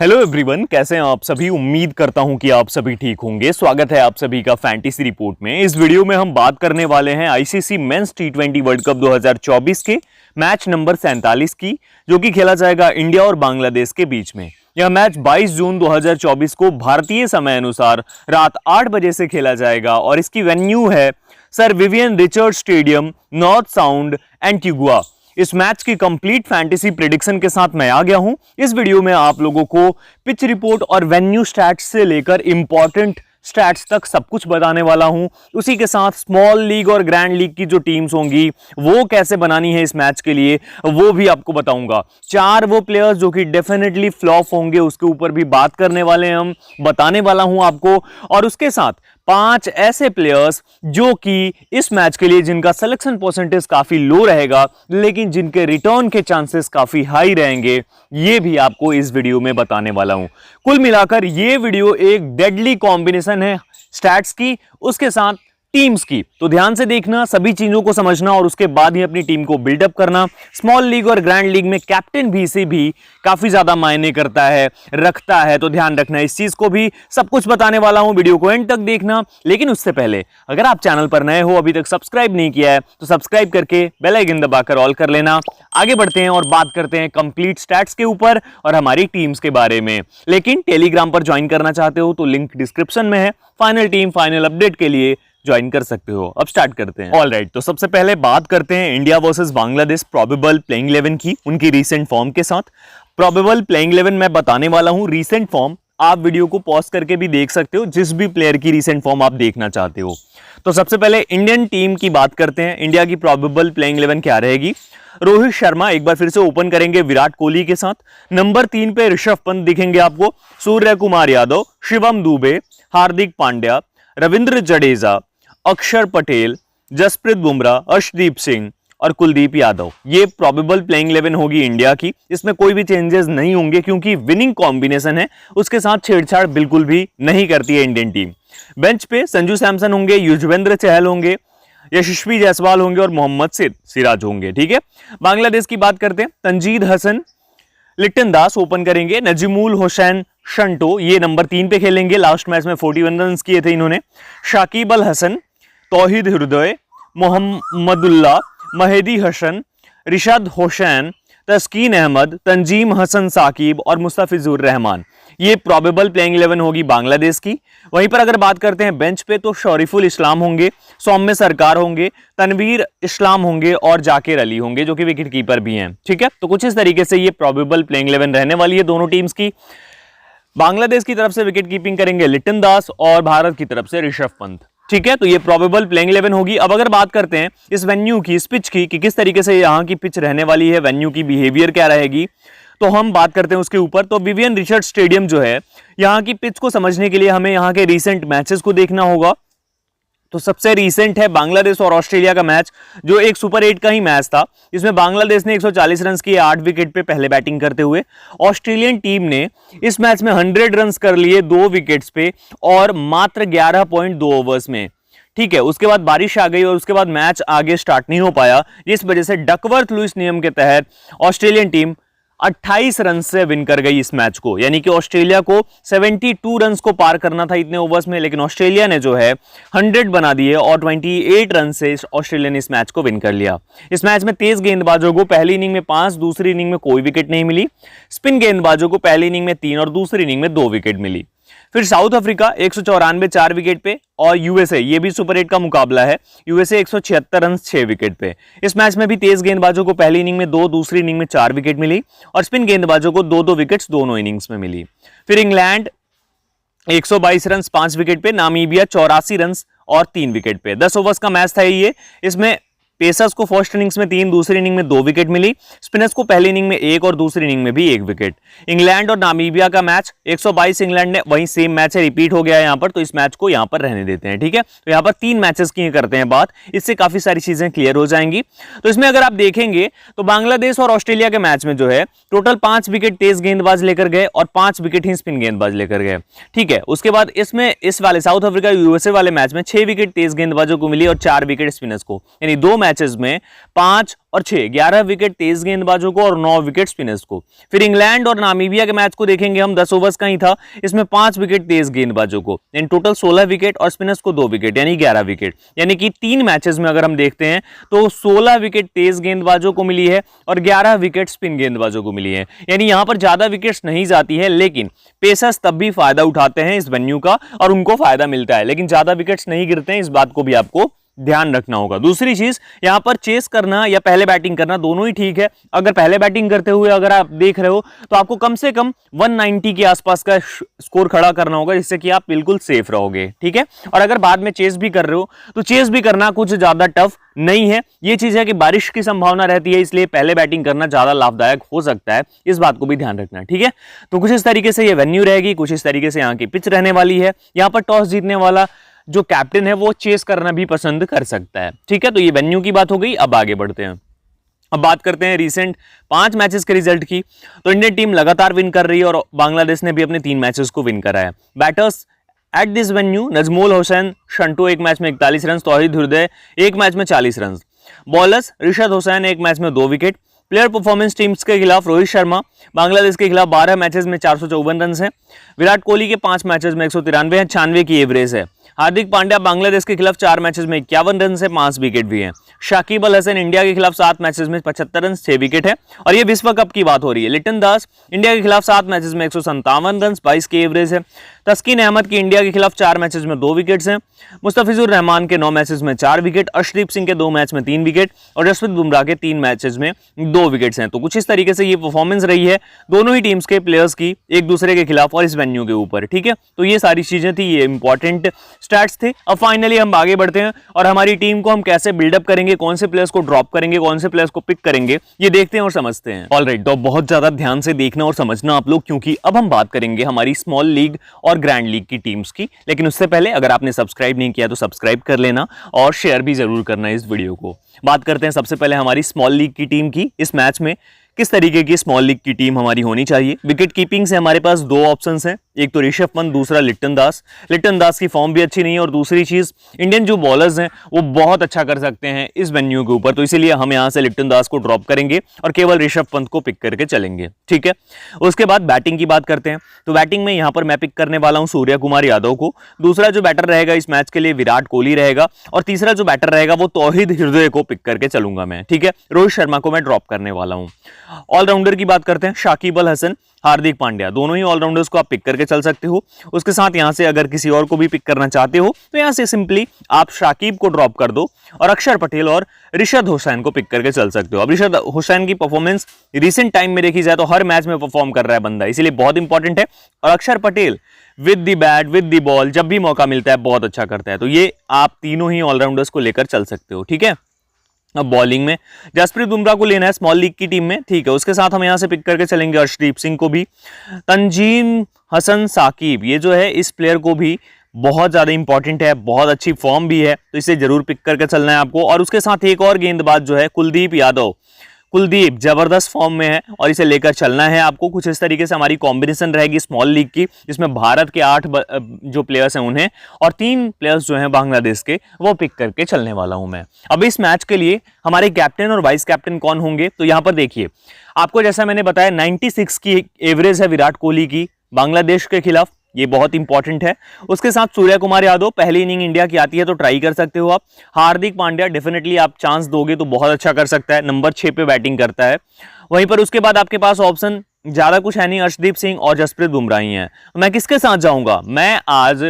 Hello everyone, कैसे हैं आप सभी। उम्मीद करता हूं कि आप सभी ठीक होंगे। स्वागत है आप सभी का फैंटेसी रिपोर्ट में। इस वीडियो में हम बात करने वाले हैं आईसीसी मेंस टी20 वर्ल्ड कप 2024 के मैच नंबर 47 की, जो कि खेला जाएगा इंडिया और बांग्लादेश के बीच में। यह मैच 22 जून 2024 को भारतीय समय अनुसार रात 8 बजे से खेला जाएगा और इसकी वेन्यू है sir Vivian Richard stadium, north sound, Antigua. इस मैच की कंप्लीट फैंटेसी प्रेडिक्शन के साथ मैं आ गया हूं। इस वीडियो में आप लोगों को पिच रिपोर्ट और वेन्यू स्टैट्स से लेकर इंपॉर्टेंट स्टैट्स तक सब कुछ बताने वाला हूं। उसी के साथ स्मॉल लीग और ग्रैंड लीग की जो टीम्स होंगी वो कैसे बनानी है इस मैच के लिए वो भी आपको बताऊंगा। 4 वो प्लेयर्स जो कि डेफिनेटली फ्लॉप होंगे उसके ऊपर भी बात करने वाले हैं, हम बताने वाला हूं आपको। और उसके साथ 5 ऐसे प्लेयर्स जो कि इस मैच के लिए जिनका सिलेक्शन परसेंटेज काफी लो रहेगा लेकिन जिनके रिटर्न के चांसेस काफी हाई रहेंगे, ये भी आपको इस वीडियो में बताने वाला हूं। कुल मिलाकर ये वीडियो एक डेडली कॉम्बिनेशन है स्टैट्स की, उसके साथ टीम्स की। तो ध्यान से देखना, सभी चीजों को समझना और उसके बाद ही अपनी टीम को बिल्डअप करना। स्मॉल लीग और ग्रैंड लीग में कैप्टन भी से भी काफी ज्यादा मायने करता है, रखता है, तो ध्यान रखना इस चीज को भी। सब कुछ बताने वाला हूं, वीडियो को एंड तक देखना। लेकिन उससे पहले अगर आप चैनल पर नए हो, अभी तक सब्सक्राइब नहीं किया है तो सब्सक्राइब करके बेल आइकन दबाकर ऑल कर लेना। आगे बढ़ते हैं और बात करते हैं कंप्लीट स्टैट्स के ऊपर और हमारी टीम्स के बारे में। लेकिन टेलीग्राम पर ज्वाइन करना चाहते हो तो लिंक डिस्क्रिप्शन में है। फाइनल टीम फाइनल अपडेट के लिए ज्वाइन कर सकते हो। अब स्टार्ट करते हैं। ऑलराइट, तो सबसे पहले बात करते हैं India versus Bangladesh probable playing 11 की, उनकी रीसेंट फॉर्म के साथ। प्रोबेबल प्लेइंग 11 मैं बताने वाला हूं। रीसेंट फॉर्म आप वीडियो को पॉज करके भी देख सकते हो, जिस भी प्लेयर की रीसेंट फॉर्म आप देखना चाहते हो। तो सबसे पहले इंडियन टीम की बात करते हैं। इंडिया की प्रोबेबल प्लेइंग 11 क्या रहेगी। रोहित शर्मा एक बार फिर से ओपन करेंगे विराट कोहली के साथ। नंबर 3 पे ऋषभ पंत दिखेंगे आपको, सूर्य कुमार यादव, शिवम दुबे, हार्दिक पांड्या, रविंद्र जडेजा, अक्षर पटेल, जसप्रीत बुमराह, अर्शदीप सिंह और कुलदीप यादव। ये प्रोबेबल प्लेइंग 11 होगी इंडिया की। इसमें कोई भी चेंजेस नहीं होंगे क्योंकि विनिंग कॉम्बिनेशन है, उसके साथ छेड़छाड़ बिल्कुल भी नहीं करती है इंडियन टीम। बेंच पे संजू सैमसन होंगे, युजवेंद्र चहल होंगे, यशस्वी जायसवाल होंगे और मोहम्मद सिराज होंगे। ठीक है। बांग्लादेश की बात करते हैं। तंजीद हसन, लिटन दास ओपन करेंगे, नजीमुल हुसैन शंटो ये नंबर 3 पे खेलेंगे। लास्ट मैच में 41 रन किए थे इन्होंने। शाकिब अल हसन, तौहीद हृदय, मोहम्मदुल्लाह, महेदी हसन, रिशाद हुसैन, तस्कीन अहमद, तंजीम हसन साकिब और मुस्तफिजुर रहमान। ये प्रोबेबल प्लेइंग 11 होगी बांग्लादेश की। वहीं पर अगर बात करते हैं बेंच पे तो शरीफुल इस्लाम होंगे, सौम्य सरकार होंगे, तनवीर इस्लाम होंगे और जाकिर अली होंगे जो कि विकेट कीपर भी हैं। ठीक है। तो कुछ इस तरीके से ये प्रोबेबल प्लेइंग 11 रहने वाली है दोनों टीम्स की। बांग्लादेश की तरफ से विकेट कीपिंग करेंगे लिटन दास और भारत की तरफ से ऋषभ पंत। ठीक है। तो ये प्रोबेबल प्लेइंग 11 होगी। अब अगर बात करते हैं इस वेन्यू की, इस पिच की, कि किस तरीके से यहाँ की पिच रहने वाली है, वेन्यू की बिहेवियर क्या रहेगी, तो हम बात करते हैं उसके ऊपर। तो विवियन रिचर्ड स्टेडियम जो है, यहाँ की पिच को समझने के लिए हमें यहाँ के रीसेंट मैचेस को देखना होगा। तो सबसे रीसेंट है बांग्लादेश और ऑस्ट्रेलिया का मैच, जो एक सुपर 8 का ही मैच था। इसमें बांग्लादेश ने 140 रन किए 8 विकेट पे पहले बैटिंग करते हुए। ऑस्ट्रेलियन टीम ने इस मैच में 100 रन कर लिए 2 विकेट्स पे और मात्र 11.2 ओवर्स में। ठीक है। उसके बाद बारिश आ गई और उसके बाद मैच आगे स्टार्ट नहीं हो पाया, जिस वजह से डकवर्थ लुईस नियम के तहत ऑस्ट्रेलियन टीम 28 रन से विन कर गई इस मैच को। यानी कि ऑस्ट्रेलिया को 72 रन को पार करना था इतने ओवर्स में, लेकिन ऑस्ट्रेलिया ने जो है 100 बना दिए और 28 रन से ऑस्ट्रेलिया ने इस मैच को विन कर लिया। इस मैच में तेज गेंदबाजों को पहली इनिंग में 5, दूसरी इनिंग में कोई विकेट नहीं मिली। स्पिन गेंदबाजों को पहली इनिंग में 3 और दूसरी इनिंग में 2 विकेट मिली। फिर साउथ अफ्रीका 194 4 विकेट पे और यूएसए, ये भी सुपर 8 का मुकाबला है, यूएसए 176 रन 6 विकेट पे। इस मैच में भी तेज गेंदबाजों को पहली इनिंग में 2, दूसरी इनिंग में 4 विकेट मिली और स्पिन गेंदबाजों को 2-2 विकेट्स दोनों इनिंग्स में मिली। फिर इंग्लैंड 122 रन 5 विकेट पे, नामीबिया 84 रन और 3 विकेट पे। 10 ओवर्स का मैच था ये। इसमें पेसर्स को फर्स्ट इनिंग्स में 3, दूसरी इनिंग में 2 विकेट मिली। स्पिनर्स को पहली इनिंग में 1 और दूसरी इनिंग में भी 1 विकेट। इंग्लैंड और नामीबिया का मैच 122 इंग्लैंड ने, वही सेम मैच है, रिपीट हो गया है यहाँ पर, तो इस मैच को यहाँ पर रहने देते हैं। ठीक है। तो यहाँ पर 3 मैचेस की करते हैं बात, इससे काफी सारी चीजें क्लियर हो जाएंगी। तो इसमें अगर आप देखेंगे तो बांग्लादेश और ऑस्ट्रेलिया के मैच में जो है टोटल 5 विकेट तेज गेंदबाज लेकर गए और 5 विकेट ही स्पिन गेंदबाज लेकर गए। ठीक है। उसके बाद इसमें इस वाले साउथ अफ्रीका यूएसए वाले मैच में 6 विकेट तेज गेंदबाजों को मिली और 4 विकेट स्पिनर्स को, यानी 2 मैचेस में 5 और 6, 11 विकेट तेज गेंदबाजों को और 9 विकेट स्पिनर्स को। फिर इंग्लैंड और नामीबिया के मैच को देखेंगे हम, 10 ओवर्स का ही था, इसमें 5 विकेट तेज गेंदबाजों को, इन टोटल 16 विकेट और स्पिनर्स को 2 विकेट, यानी 11 विकेट। यानी कि 3 मैचेस में अगर हम देखते हैं तो 16 विकेट तेज गेंदबाजों को मिली है और 11 विकेट स्पिन गेंदबाजों को मिली है। यानी यहां पर ज्यादा विकेट्स नहीं जाती है, लेकिन पेसर्स तब भी फायदा उठाते हैं इस वेन्यू का और उनको फायदा मिलता है, लेकिन ज्यादा विकेट्स नहीं गिरते हैं, इस बात को भी आपको ध्यान रखना होगा। दूसरी चीज, यहां पर चेस करना या पहले बैटिंग करना दोनों ही ठीक है। अगर पहले बैटिंग करते हुए अगर आप देख रहे हो तो आपको कम से कम 190 के आसपास का स्कोर खड़ा करना होगा, जिससे कि आप बिल्कुल सेफ रहोगे, ठीक है। और अगर बाद में चेस भी कर रहे हो तो चेस भी करना कुछ ज्यादा टफ नहीं है। ये चीज है कि बारिश की संभावना रहती है, इसलिए पहले बैटिंग करना ज्यादा लाभदायक हो सकता है, इस बात को भी ध्यान रखना है, ठीक है। तो कुछ इस तरीके से ये वेन्यू रहेगी, कुछ इस तरीके से यहाँ की पिच रहने वाली है। यहाँ पर टॉस जीतने वाला जो कैप्टन है वो चेस करना भी पसंद कर सकता है, ठीक है। तो ये वेन्यू की बात हो गई। अब आगे बढ़ते हैं, अब बात करते हैं रिसेंट 5 मैचेस के रिजल्ट की। तो इंडियन टीम लगातार विन कर रही है और बांग्लादेश ने भी अपने 3 मैचेस को विन करा है। Batters at this venue, Najmul Hussain Shanto एक मैच में 41 रन, तौहीद हृदय एक मैच में 40 रन। बॉलर्स रिशद हुसैन एक मैच में 2 विकेट। प्लेयर परफॉर्मेंस टीम्स के खिलाफ रोहित शर्मा बांग्लादेश के खिलाफ 12 मैचेस में 454 रन है। विराट कोहली के 5 मैचेस में 193 है, 96 की एवरेज है। हार्दिक पांड्या बांग्लादेश के खिलाफ 4 मैचेस में 51 रन से 5 विकेट भी हैं। शाकिब अल हसन इंडिया के खिलाफ 7 मैचेस में 75 रन 6 विकेट है। और ये विश्व कप की बात हो रही है। लिटन दास इंडिया के खिलाफ 7 मैचेस में 157 रन 22 की एवरेज है। तस्कीन अहमद की इंडिया के खिलाफ 4 मैचेस में 2 विकेट्स हैं। मुस्तफिजुर रहमान के 9 मैचेस में 4 विकेट, अर्शदीप सिंह के 2 मैच में 3 विकेट और जसप्रीत बुमराह के 3 मैचेस में 2 विकेट्स हैं। तो कुछ इस तरीके से ये परफॉर्मेंस रही है दोनों ही टीम्स के प्लेयर्स की एक दूसरे के खिलाफ और इस वेन्यू के ऊपर, ठीक है। तो ये सारी चीजें थी, ये इंपॉर्टेंट स्टैट्स थे। अब फाइनली हम आगे बढ़ते हैं और हमारी टीम को हम कैसे बिल्डअप करेंगे, कौन से प्लेयर्स को ड्रॉप करेंगे, कौन से प्लेयर्स को पिक करेंगे, ये देखते हैं और समझते हैं। ऑलराइट, तो बहुत ज्यादा ध्यान से देखना और समझना आप लोग, क्योंकि अब हम बात करेंगे हमारी स्मॉल लीग और ग्रैंड लीग की टीम्स की। लेकिन उससे पहले अगर आपने सब्सक्राइब नहीं किया तो सब्सक्राइब कर लेना और शेयर भी जरूर करना इस वीडियो को। बात करते हैं सबसे पहले हमारी स्मॉल लीग की टीम की। इस मैच में किस तरीके की स्मॉल लीग की टीम हमारी होनी चाहिए। विकेट कीपिंग से हमारे पास 2 ऑप्शंस हैं, एक तो ऋषभ पंत, दूसरा लिटन दास। लिटन दास की फॉर्म भी अच्छी नहीं है और दूसरी चीज इंडियन जो बॉलर्स हैं वो बहुत अच्छा कर सकते हैं इस वेन्यू के ऊपर, तो इसीलिए हम यहां से लिटन दास को ड्रॉप करेंगे और केवल ऋषभ पंत को पिक करके चलेंगे, ठीक है। उसके बाद बैटिंग की बात करते हैं। तो बैटिंग में यहां पर मैं पिक करने वाला हूं सूर्य कुमार यादव को। दूसरा जो बैटर रहेगा इस मैच के लिए विराट कोहली रहेगा और तीसरा जो बैटर रहेगा वो तौहीद हृदय को पिक करके चलूंगा मैं, ठीक है। रोहित शर्मा को मैं ड्रॉप करने वाला हूं। ऑलराउंडर की बात करते हैं, शाकिब अल हसन, हार्दिक पांड्या, दोनों ही ऑलराउंडर्स को आप पिक करके चल सकते हो। उसके साथ यहां से अगर किसी और को भी पिक करना चाहते हो तो यहां से सिंपली आप शाकिब को ड्रॉप कर दो और अक्षर पटेल और ऋषद हुसैन को पिक करके चल सकते हो। अब ऋषद हुसैन की परफॉर्मेंस रिसेंट टाइम में देखी जाए तो हर मैच में परफॉर्म कर रहा है बंदा, इसीलिए बहुत इंपॉर्टेंट है। और अक्षर Patel with the bat with the ball जब भी मौका मिलता है बहुत अच्छा करता है, तो ये आप तीनों ही ऑलराउंडर्स को लेकर चल सकते हो, ठीक है। अब बॉलिंग में जसप्रीत बुमराह को लेना है स्मॉल लीग की टीम में, ठीक है। उसके साथ हम यहां से पिक करके चलेंगे अर्शदीप सिंह को भी। तंजीम हसन साकिब, ये जो है इस प्लेयर को भी बहुत ज्यादा इंपॉर्टेंट है, बहुत अच्छी फॉर्म भी है, तो इसे जरूर पिक करके चलना है आपको। और उसके साथ एक और गेंदबाज जो है कुलदीप यादव, कुलदीप जबरदस्त फॉर्म में है और इसे लेकर चलना है आपको। कुछ इस तरीके से हमारी कॉम्बिनेशन रहेगी स्मॉल लीग की, जिसमें भारत के 8 जो प्लेयर्स हैं उन्हें और 3 प्लेयर्स जो हैं बांग्लादेश के वो पिक करके चलने वाला हूं मैं। अब इस मैच के लिए हमारे कैप्टन और वाइस कैप्टन कौन होंगे, तो यहां पर देखिए आपको जैसा मैंने बताया 96 की एवरेज है विराट कोहली की बांग्लादेश के खिलाफ, ये बहुत इंपॉर्टेंट है। उसके साथ सूर्य कुमार यादव, पहली इनिंग इंडिया की आती है तो ट्राई कर सकते हो आप। हार्दिक पांड्या डेफिनेटली आप चांस दोगे तो बहुत अच्छा कर सकता है, नंबर 6 पे बैटिंग करता है। वहीं पर उसके बाद आपके पास ऑप्शन ज्यादा कुछ है नहीं, अर्शदीप सिंह और जसप्रीत बुमराह ही हैं। मैं किसके साथ जाऊंगा, मैं आज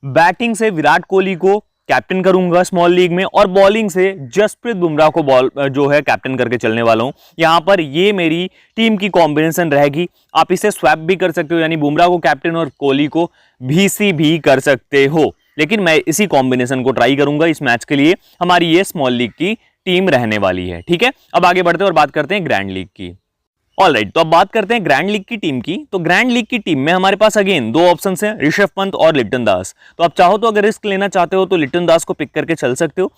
बैटिंग से विराट कोहली को कैप्टन करूंगा स्मॉल लीग में और बॉलिंग से जसप्रीत बुमराह को बॉल जो है कैप्टन करके चलने वाला हूं। यहां पर ये मेरी टीम की कॉम्बिनेशन रहेगी। आप इसे स्वैप भी कर सकते हो, यानी बुमराह को कैप्टन और कोहली को VC भी कर सकते हो, लेकिन मैं इसी कॉम्बिनेशन को ट्राई करूंगा इस मैच के लिए। हमारी ये स्मॉल लीग की टीम रहने वाली है, ठीक है। अब आगे बढ़ते हैं और बात करते हैं ग्रैंड लीग की। ऑलराइट, तो अब बात करते हैं ग्रैंड लीग की टीम की। तो ग्रैंड लीग की टीम में हमारे पास अगेन 2 ऑप्शंस हैं, ऋषभ पंत और लिटन दास। तो आप चाहो तो अगर रिस्क लेना चाहते हो तो लिटन दास को पिक करके चल सकते हो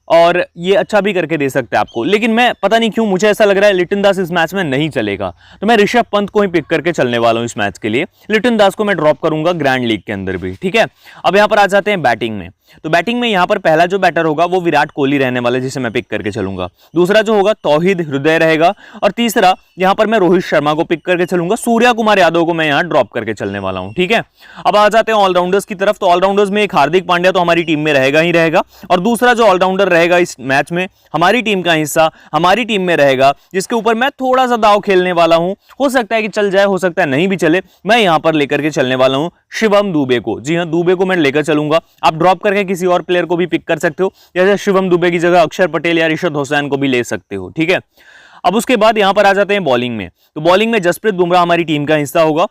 और ये अच्छा भी करके दे सकते हैं आपको, लेकिन मैं पता नहीं क्यों मुझे ऐसा लग रहा है लिटन दास इस मैच में नहीं चलेगा, तो मैं ऋषभ पंत को ही पिक करके चलने वाला हूं इस मैच के लिए। लिटन दास को मैं ड्रॉप करूंगा ग्रैंड लीग के अंदर भी, ठीक है। अब यहां पर आ जाते हैं बैटिंग में। तो बैटिंग में यहाँ पर पहला जो बैटर होगा वो विराट कोहली रहने वाला है, जिसे मैं पिक करके चलूंगा। दूसरा जो होगा तौहीद हृदय रहेगा, और तीसरा यहाँ पर मैं रोहित शर्मा को पिक करके चलूंगा। सूर्या कुमार यादव को मैं यहाँ ड्रॉप करके चलने वाला हूँ, ठीक है। अब आ जाते हैं ऑलराउंडर्स की तरफ। तो ऑलराउंडर्स में एक हार्दिक पांड्या तो हमारी टीम में रहेगा ही रहेगा, और दूसरा जो ऑलराउंडर रहेगा इस मैच में हमारी टीम का हिस्सा हमारी टीम में रहेगा, जिसके ऊपर मैं थोड़ा सा दाव खेलने वाला हूं। हो सकता है कि चल जाए, हो सकता है नहीं भी चले। मैं यहां पर लेकर के चलने वाला हूं शिवम दुबे को। जी हां, दुबे को मैं लेकर चलूंगा। आप ड्रॉप करके किसी और प्लेयर को भी पिक कर सकते हो, जैसे शिवम दुबे की जगह अक्षर पटेल या रिशद हुसैन को भी ले सकते हो, ठीक है। अब उसके बाद यहां पर आ जाते हैं बॉलिंग में। तो बॉलिंग में जसप्रीत बुमराह हमारी टीम का हिस्सा होगा,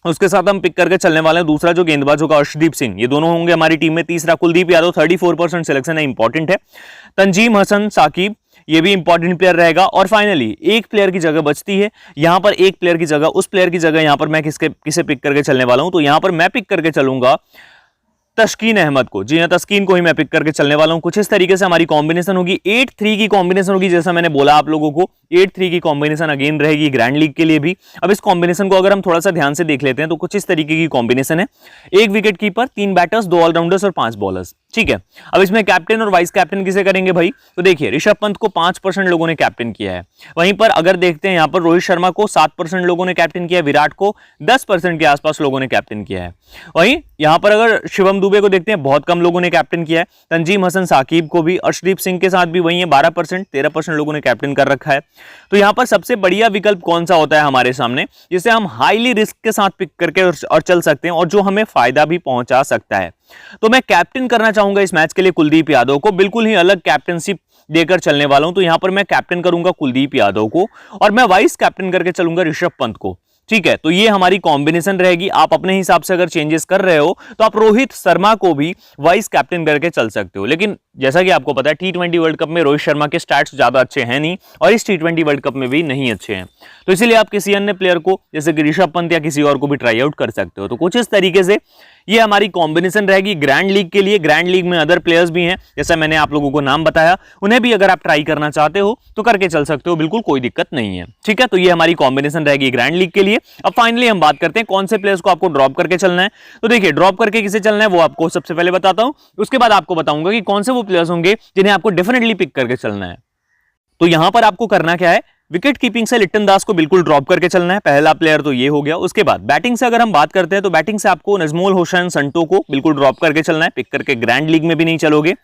उसके साथ हम पिक करके चलने वाले हैं दूसरा जो गेंदबाज होगा अर्शदीप सिंह, ये दोनों होंगे हमारी टीम में। तीसरा कुलदीप यादव, 34% सिलेक्शन है, इंपॉर्टेंट है। तंजीम हसन साकिब, ये भी इंपॉर्टेंट प्लेयर रहेगा। और फाइनली एक प्लेयर की जगह बचती है, यहां पर एक प्लेयर की जगह, उस प्लेयर की जगह यहां पर मैं किसे पिक करके चलने वाला हूं। तो यहां पर मैं पिक करके चलूंगा तस्कीन अहमद को। जी हां, तस्कीन को ही मैं पिक करके चलने वाला हूं। कुछ इस तरीके से हमारी कॉम्बिनेशन होगी, 8-3 की कॉम्बिनेशन होगी, जैसा मैंने बोला आप लोगों को 8-3 की कॉम्बिनेशन अगेन रहेगी ग्रैंड लीग के लिए भी। अब इस कॉम्बिनेशन को अगर हम थोड़ा सा ध्यान से देख लेते हैं तो कुछ इस तरीके की कॉम्बिनेशन है, 1 विकेट कीपर, 3 बैटर्स, 2 ऑलराउंडर्स और 5 बॉलर्स, ठीक है। अब इसमें कैप्टन और वाइस कैप्टन किसे करेंगे भाई? तो देखिए ऋषभ पंत को 5% लोगों ने कैप्टन किया है। वहीं पर अगर देखते हैं यहाँ पर रोहित शर्मा को 7% लोगों ने कैप्टन किया है, विराट को 10% के आसपास लोगों ने कैप्टन किया है। वहीं यहाँ पर अगर शिवम दुबे को देखते हैं, बहुत कम लोगों ने कैप्टन किया है। तंजीम हसन साकिब को भी, अर्शदीप सिंह के साथ भी वही है, 12%, 13% लोगों ने कैप्टन कर रखा है। तो यहाँ पर सबसे बढ़िया विकल्प कौन सा होता है हमारे सामने, जिसे हम हाईली रिस्क के साथ पिक करके और चल सकते हैं, और जो हमें फायदा भी पहुंचा सकता है। तो मैं कैप्टन करना चाहूंगा इस मैच के लिए कुलदीप यादव को, बिल्कुल ही अलग कैप्टनशिप देकर चलने वाला हूं। तो यहां पर मैं कैप्टन करूंगा कुलदीप यादव को, और मैं वाइस कैप्टन करके चलूंगा ऋषभ पंत को, ठीक है। तो ये हमारी कॉम्बिनेशन रहेगी। आप अपने हिसाब से अगर चेंजेस कर रहे हो तो आप रोहित शर्मा को भी वाइस कैप्टन करके चल सकते हो, लेकिन जैसा कि आपको पता है T20 वर्ल्ड कप में रोहित शर्मा के स्टैट्स ज्यादा अच्छे हैं नहीं, और इस T20 वर्ल्ड कप में भी नहीं अच्छे हैं। तो इसीलिए आप किसी अन्य प्लेयर को, जैसे कि ऋषभ पंत या किसी और को भी ट्राई आउट कर सकते हो। तो कुछ इस तरीके से ये हमारी कॉम्बिनेशन रहेगी ग्रैंड लीग के लिए। ग्रैंड लीग में अदर प्लेयर्स भी हैं, जैसा मैंने आप लोगों को नाम बताया, उन्हें भी अगर आप ट्राई करना चाहते हो तो करके चल सकते हो, बिल्कुल कोई दिक्कत नहीं है, ठीक है। तो ये हमारी कॉम्बिनेशन रहेगी ग्रैंड लीग के लिए। अब फाइनली हम बात करते हैं कौन से प्लेयर्स को आपको ड्रॉप करके चलना है। तो देखिए ड्रॉप करके किसे चलना है वो आपको सबसे पहले बताता हूं, उसके बाद आपको बताऊंगा कि कौन से वो प्लेयर्स होंगे जिन्हें आपको डेफिनेटली पिक करके चलना है। तो यहां पर आपको करना क्या है, विकेट कीपिंग से लिट्टन दास को बिल्कुल ड्रॉप करके चलना है, पहला प्लेयर तो ये हो गया। उसके बाद बैटिंग से अगर हम बात करते हैं तो बैटिंग से आपको नजमुल हुसैन संटो को बिल्कुल ड्रॉप करके चलना है, पिक करके ग्रैंड लीग में भी नहीं चलोगे।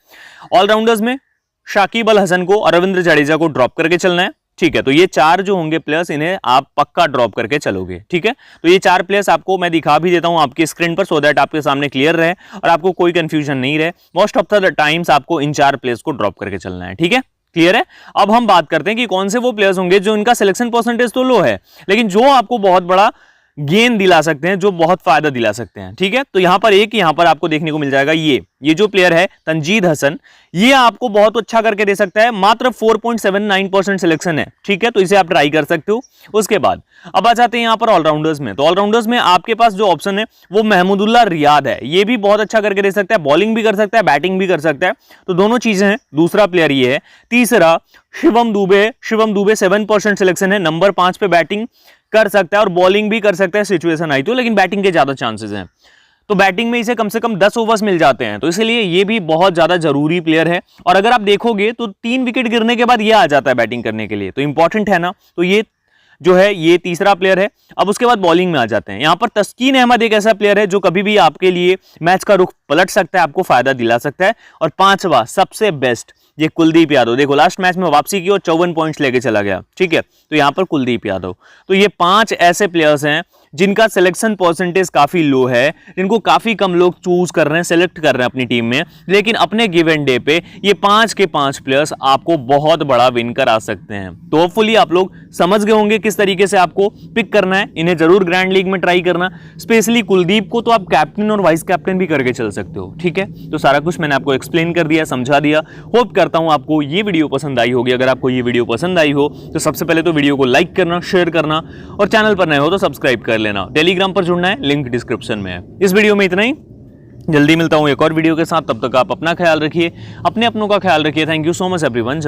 ऑलराउंडर्स में शाकिब अल हसन को और रविंद्र जडेजा को ड्रॉप करके चलना है, ठीक है। तो ये 4 जो होंगे प्लेयर्स, इन्हें आप पक्का ड्रॉप करके चलोगे, ठीक है। तो ये 4 प्लेयर्स आपको मैं दिखा भी देता हूं आपकी स्क्रीन पर, सो दैट आपके सामने क्लियर रहे और आपको कोई कंफ्यूजन नहीं रहे। मोस्ट ऑफ द टाइम्स आपको इन 4 प्लेयर्स को ड्रॉप करके चलना है, ठीक है, क्लियर है। अब हम बात करते हैं कि कौन से वो प्लेयर्स होंगे जो इनका सिलेक्शन परसेंटेज तो लो है, लेकिन जो आपको बहुत बड़ा गेन दिला सकते हैं, जो बहुत फायदा दिला सकते हैं, ठीक है। तो यहां पर यहां पर आपको देखने को मिल जाएगा, ये जो प्लेयर है तंजीद हसन, ये आपको बहुत अच्छा करके दे सकता है। मात्र 4.79% सिलेक्शन है, ठीक है। तो इसे आप ट्राई कर सकते हो। उसके बाद अब आ जाते हैं यहां पर ऑलराउंडर्स में। तो ऑलराउंडर्स में आपके पास जो ऑप्शन है वो महमूदुल्लाह रियाद है, ये भी बहुत अच्छा करके दे सकता है, बॉलिंग भी कर सकता है, बैटिंग भी कर सकता है, तो दोनों चीजें हैं। दूसरा प्लेयर ये है। तीसरा शिवम दुबे 7% सिलेक्शन है, नंबर 5 पे बैटिंग कर सकता है और बॉलिंग भी कर सकता है सिचुएशन आई तो, लेकिन बैटिंग के ज्यादा चांसेस हैं। तो बैटिंग में इसे कम से कम 10 ओवर्स मिल जाते हैं, तो इसलिए ये भी बहुत ज्यादा जरूरी प्लेयर है। और अगर आप देखोगे तो 3 विकेट गिरने के बाद ये आ जाता है बैटिंग करने के लिए, तो इंपॉर्टेंट है ना। तो ये जो है ये तीसरा प्लेयर है। अब उसके बाद बॉलिंग में आ जाते हैं। यहां पर तस्कीन अहमद एक ऐसा प्लेयर है जो कभी भी आपके लिए मैच का रुख पलट सकता है, आपको फायदा दिला सकता है। और 5वां सबसे बेस्ट ये कुलदीप यादव, देखो लास्ट मैच में वापसी की और 54 पॉइंट्स लेके चला गया, ठीक है। तो यहां पर कुलदीप यादव, तो ये 5 ऐसे प्लेयर्स हैं जिनका सिलेक्शन परसेंटेज काफी लो है, जिनको काफी कम लोग चूज कर रहे हैं, सेलेक्ट कर रहे हैं अपनी टीम में, लेकिन अपने गिवन डे पे ये 5 के 5 प्लेयर्स आपको बहुत बड़ा विन करा सकते हैं। तो होपफुली आप लोग समझ गए होंगे किस तरीके से आपको पिक करना है। इन्हें जरूर ग्रैंड लीग में ट्राई करना, स्पेशली कुलदीप को तो आप कैप्टन और वाइस कैप्टन भी करके चल सकते हो, ठीक है। तो सारा कुछ मैंने आपको एक्सप्लेन कर दिया, समझा दिया। होप करता हूं आपको ये वीडियो पसंद आई होगी। अगर आपको ये वीडियो पसंद आई हो तो सबसे पहले तो वीडियो को लाइक करना, शेयर करना, और चैनल पर नए हो तो सब्सक्राइब कर लेना। टेलीग्राम पर जुड़ना है, लिंक डिस्क्रिप्शन में है। इस वीडियो में इतना ही, जल्दी मिलता हूं एक और वीडियो के साथ। तब तक आप अपना ख्याल रखिए, अपने अपनों का ख्याल रखिए। Thank you so much everyone.